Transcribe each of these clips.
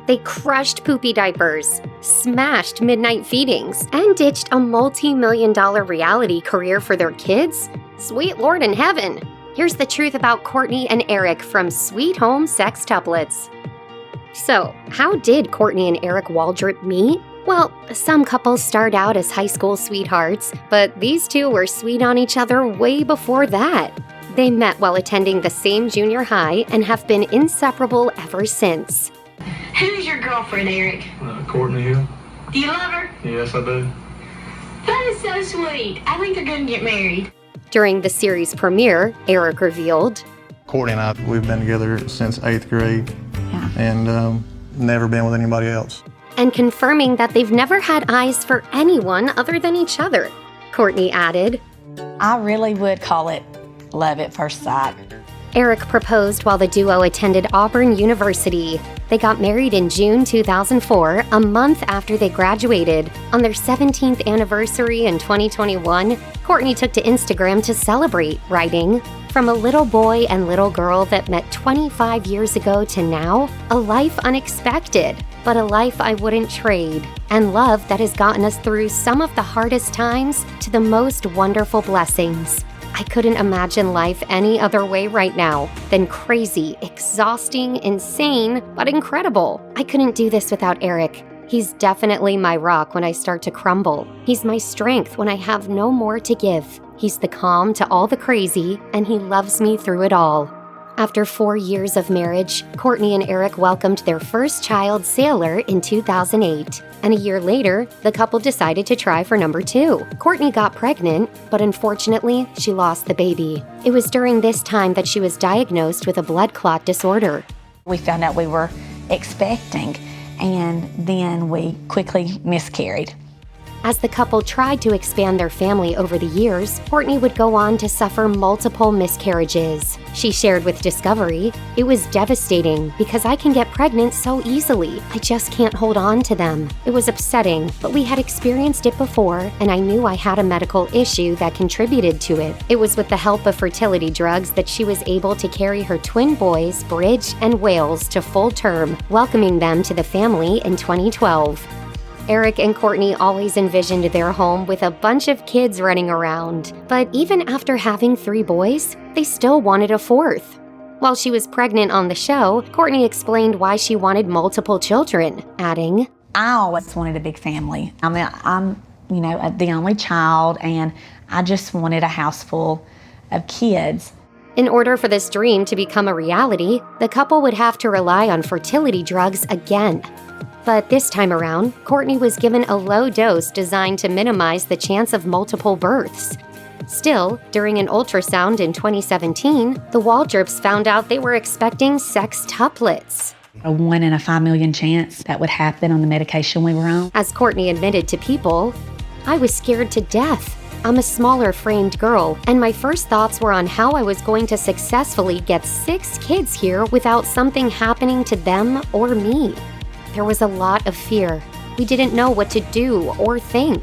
They crushed poopy diapers, smashed midnight feedings, and ditched a multi-million-dollar reality career for their kids? Sweet Lord in heaven! Here's the truth about Courtney and Eric from Sweet Home Sextuplets. So, how did Courtney and Eric Waldrop meet? Well, some couples start out as high school sweethearts, but these two were sweet on each other way before that. They met while attending the same junior high and have been inseparable ever since. Who's your girlfriend, Eric? Courtney here. Do you love her? Yes, I do. That is so sweet. I think they're going to get married. During the series premiere, Eric revealed, Courtney and I, we've been together since 8th grade. Yeah. And never been with anybody else. and confirming that they've never had eyes for anyone other than each other. Courtney added, I really would call it love at first sight. Eric proposed while the duo attended Auburn University. They got married in June 2004, a month after they graduated. On their 17th anniversary in 2021, Courtney took to Instagram to celebrate, writing, "From a little boy and little girl that met 25 years ago to now, a life unexpected, but a life I wouldn't trade, and love that has gotten us through some of the hardest times to the most wonderful blessings. I couldn't imagine life any other way right now than crazy, exhausting, insane, but incredible. I couldn't do this without Eric. He's definitely my rock when I start to crumble. He's my strength when I have no more to give. He's the calm to all the crazy, and he loves me through it all." After 4 years of marriage, Courtney and Eric welcomed their first child, Sailor, in 2008. And a year later, the couple decided to try for number 2. Courtney got pregnant, but unfortunately, she lost the baby. It was during this time that she was diagnosed with a blood clot disorder. We found out we were expecting, and then we quickly miscarried. As the couple tried to expand their family over the years, Courtney would go on to suffer multiple miscarriages. She shared with Discovery, "It was devastating because I can get pregnant so easily. I just can't hold on to them. It was upsetting, but we had experienced it before, and I knew I had a medical issue that contributed to it. It was with the help of fertility drugs that she was able to carry her twin boys, Bridge and Wales, to full term, welcoming them to the family in 2012. Eric and Courtney always envisioned their home with a bunch of kids running around. But even after having 3 boys, they still wanted a 4th. While she was pregnant on the show, Courtney explained why she wanted multiple children, adding, I always wanted a big family. I'm the only child, and I just wanted a house full of kids. In order for this dream to become a reality, the couple would have to rely on fertility drugs again. But this time around, Courtney was given a low dose designed to minimize the chance of multiple births. Still, during an ultrasound in 2017, the Waldrops found out they were expecting sextuplets. A 1 in a 5 million chance that would happen on the medication we were on. As Courtney admitted to People, "I was scared to death. I'm a smaller framed girl, and my first thoughts were on how I was going to successfully get 6 kids here without something happening to them or me. There was a lot of fear. We didn't know what to do or think."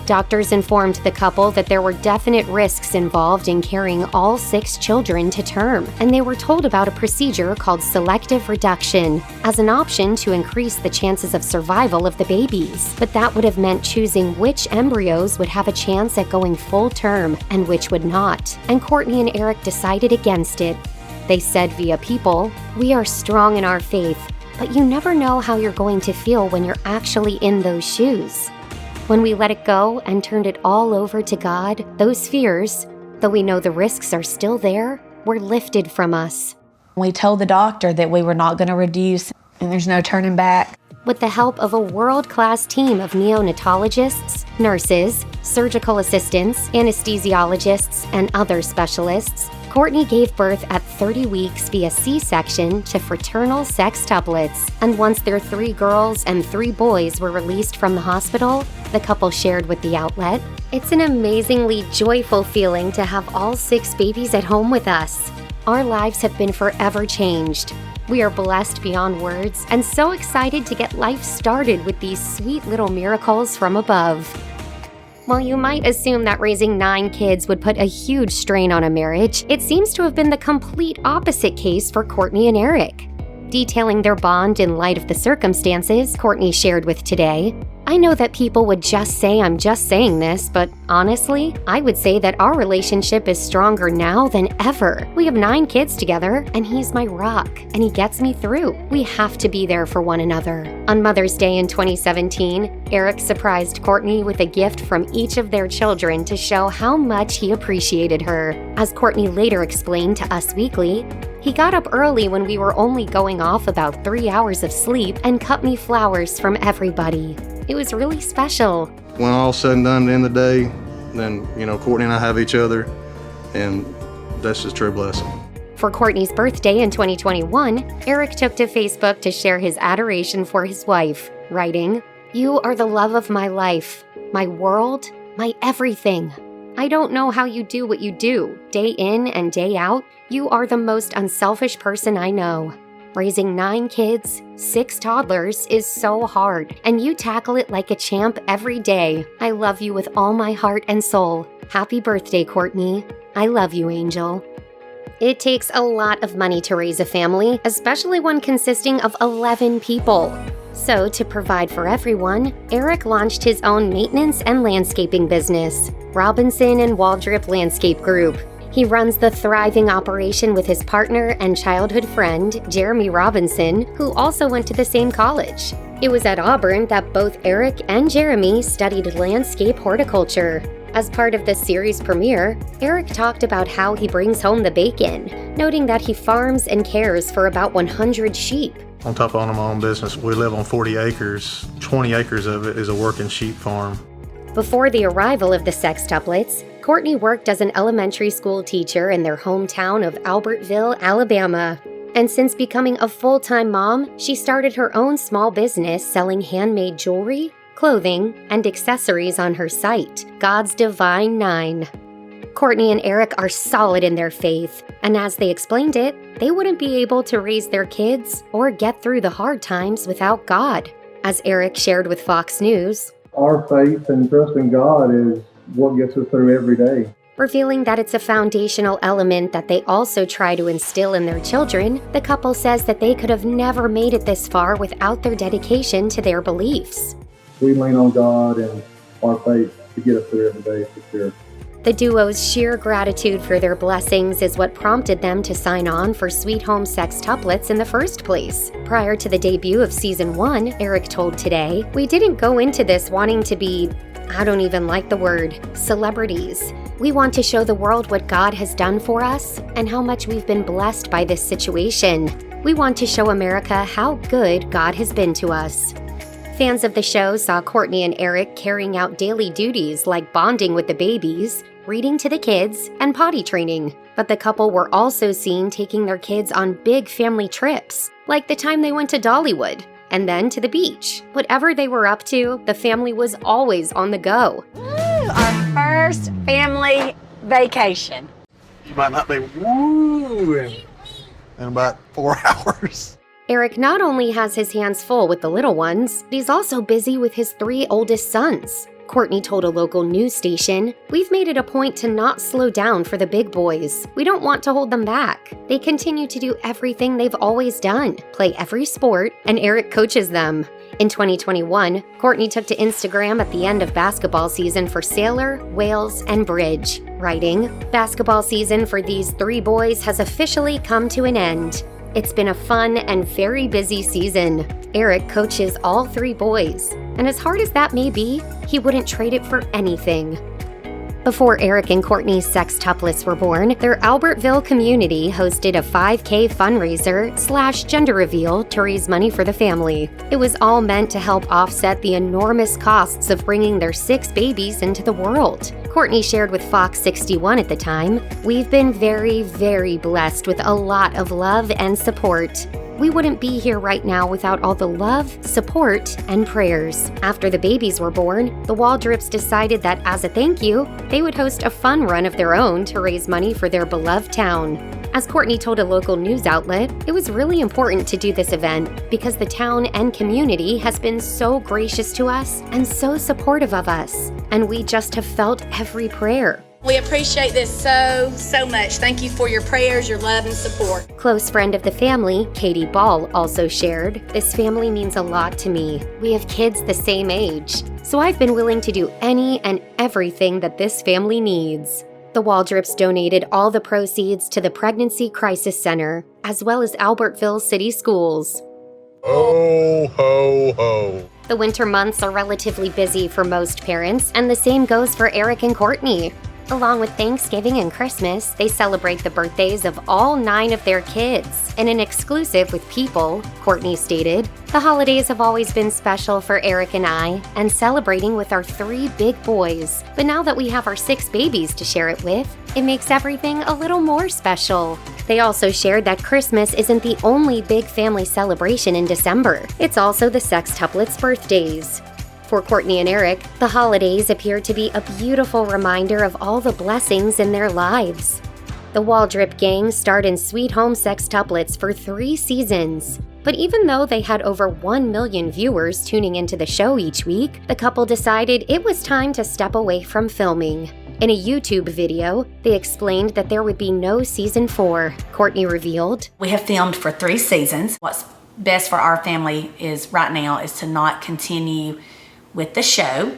Doctors informed the couple that there were definite risks involved in carrying all 6 children to term, and they were told about a procedure called selective reduction as an option to increase the chances of survival of the babies. But that would have meant choosing which embryos would have a chance at going full term and which would not. And Courtney and Eric decided against it. They said via People, "We are strong in our faith, but you never know how you're going to feel when you're actually in those shoes. When we let it go and turned it all over to God, those fears, though we know the risks are still there, were lifted from us." We told the doctor that we were not going to reduce, and there's no turning back. With the help of a world-class team of neonatologists, nurses, surgical assistants, anesthesiologists, and other specialists, Courtney gave birth at 30 weeks via C-section to fraternal sextuplets, and once their 3 girls and 3 boys were released from the hospital, the couple shared with the outlet, "It's an amazingly joyful feeling to have all 6 babies at home with us. Our lives have been forever changed. We are blessed beyond words and so excited to get life started with these sweet little miracles from above." While you might assume that raising 9 kids would put a huge strain on a marriage, it seems to have been the complete opposite case for Courtney and Eric. Detailing their bond in light of the circumstances, Courtney shared with Today, "I know that people would just say I'm just saying this, but honestly, I would say that our relationship is stronger now than ever. We have 9 kids together, and he's my rock, and he gets me through. We have to be there for one another." On Mother's Day in 2017, Eric surprised Courtney with a gift from each of their children to show how much he appreciated her. As Courtney later explained to Us Weekly, "He got up early when we were only going off about 3 hours of sleep and cut me flowers from everybody. It was really special." When all's said and done at the end of the day, then, Courtney and I have each other, and that's just a true blessing. For Courtney's birthday in 2021, Eric took to Facebook to share his adoration for his wife, writing, "You are the love of my life, my world, my everything. I don't know how you do what you do, day in and day out. You are the most unselfish person I know. Raising 9 kids, 6 toddlers is so hard, and you tackle it like a champ every day. I love you with all my heart and soul. Happy birthday, Courtney. I love you, Angel." It takes a lot of money to raise a family, especially one consisting of 11 people. So, to provide for everyone, Eric launched his own maintenance and landscaping business, Robinson and Waldrop Landscape Group. He runs the thriving operation with his partner and childhood friend, Jeremy Robinson, who also went to the same college. It was at Auburn that both Eric and Jeremy studied landscape horticulture. As part of the series premiere, Eric talked about how he brings home the bacon, noting that he farms and cares for about 100 sheep. On top of owning my own business, we live on 40 acres. 20 acres of it is a working sheep farm. Before the arrival of the Sextuplets, Courtney worked as an elementary school teacher in their hometown of Albertville, Alabama. And since becoming a full-time mom, she started her own small business selling handmade jewelry, clothing, and accessories on her site, God's Divine 9. Courtney and Eric are solid in their faith, and as they explained it, they wouldn't be able to raise their kids or get through the hard times without God. As Eric shared with Fox News, "Our faith and trust in God is what gets us through every day." Revealing that it's a foundational element that they also try to instill in their children, the couple says that they could have never made it this far without their dedication to their beliefs. We lean on God and our faith to get us through every day, for sure. The duo's sheer gratitude for their blessings is what prompted them to sign on for Sweet Home Sextuplets in the first place. Prior to the debut of Season 1, Eric told Today, "We didn't go into this wanting to be, I don't even like the word, celebrities. We want to show the world what God has done for us and how much we've been blessed by this situation. We want to show America how good God has been to us." Fans of the show saw Courtney and Eric carrying out daily duties like bonding with the babies, reading to the kids, and potty training. But the couple were also seen taking their kids on big family trips, like the time they went to Dollywood, and then to the beach. Whatever they were up to, the family was always on the go. Our first family vacation. You might not be in about 4 hours. Eric not only has his hands full with the little ones, but he's also busy with his 3 oldest sons. Courtney told a local news station, "We've made it a point to not slow down for the big boys. We don't want to hold them back. They continue to do everything they've always done, play every sport, and Eric coaches them." In 2021, Courtney took to Instagram at the end of basketball season for Sailor, Wales, and Bridge, writing, "Basketball season for these 3 boys has officially come to an end. It's been a fun and very busy season. Eric coaches all 3 boys, and as hard as that may be, he wouldn't trade it for anything." Before Eric and Courtney's Sextuplets were born, their Albertville community hosted a 5K fundraiser / gender reveal to raise money for the family. It was all meant to help offset the enormous costs of bringing their 6 babies into the world. Courtney shared with Fox 61 at the time, "We've been very, very blessed with a lot of love and support. We wouldn't be here right now without all the love, support, and prayers." After the babies were born, the Waldrops decided that as a thank you, they would host a fun run of their own to raise money for their beloved town. As Courtney told a local news outlet, "It was really important to do this event because the town and community has been so gracious to us and so supportive of us, and we just have felt every prayer. We appreciate this so much. Thank you for your prayers, your love, and support. Close friend of the family, Katie Ball, also shared, "This family means a lot to me. We have kids the same age, so I've been willing to do any and everything that this family needs." The Waldrops donated all the proceeds to the Pregnancy Crisis Center, as well as Albertville City Schools. Ho, ho, ho. The winter months are relatively busy for most parents, and the same goes for Eric and Courtney. Along with Thanksgiving and Christmas, they celebrate the birthdays of all 9 of their kids. In an exclusive with People, Courtney stated, "The holidays have always been special for Eric and I, and celebrating with our 3 big boys. But now that we have our 6 babies to share it with, it makes everything a little more special." They also shared that Christmas isn't the only big family celebration in December. It's also the Sextuplets' birthdays. For Courtney and Eric, the holidays appear to be a beautiful reminder of all the blessings in their lives. The Waldrop gang starred in Sweet Home Sextuplets for 3 seasons. But even though they had over 1 million viewers tuning into the show each week, the couple decided it was time to step away from filming. In a YouTube video, they explained that there would be no season 4. Courtney revealed, We have filmed for 3 seasons. What's best for our family is right now is to not continue with the show.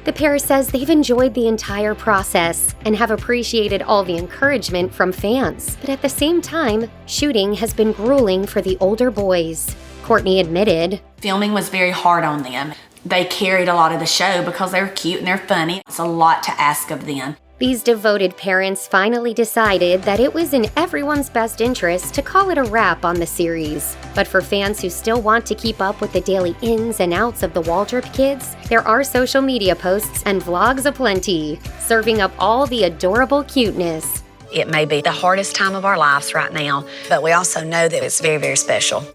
the pair says they've enjoyed the entire process and have appreciated all the encouragement from fans. But at the same time, shooting has been grueling for the older boys. Courtney admitted, Filming was very hard on them. They carried a lot of the show because they're cute and they're funny. It's a lot to ask of them. These devoted parents finally decided that it was in everyone's best interest to call it a wrap on the series. But for fans who still want to keep up with the daily ins and outs of the Waldrop kids, there are social media posts and vlogs aplenty, serving up all the adorable cuteness. It may be the hardest time of our lives right now, but we also know that it's very, very special.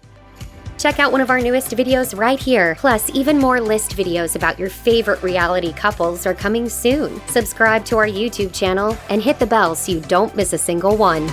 Check out one of our newest videos right here. Plus, even more list videos about your favorite reality couples are coming soon. Subscribe to our YouTube channel and hit the bell so you don't miss a single one.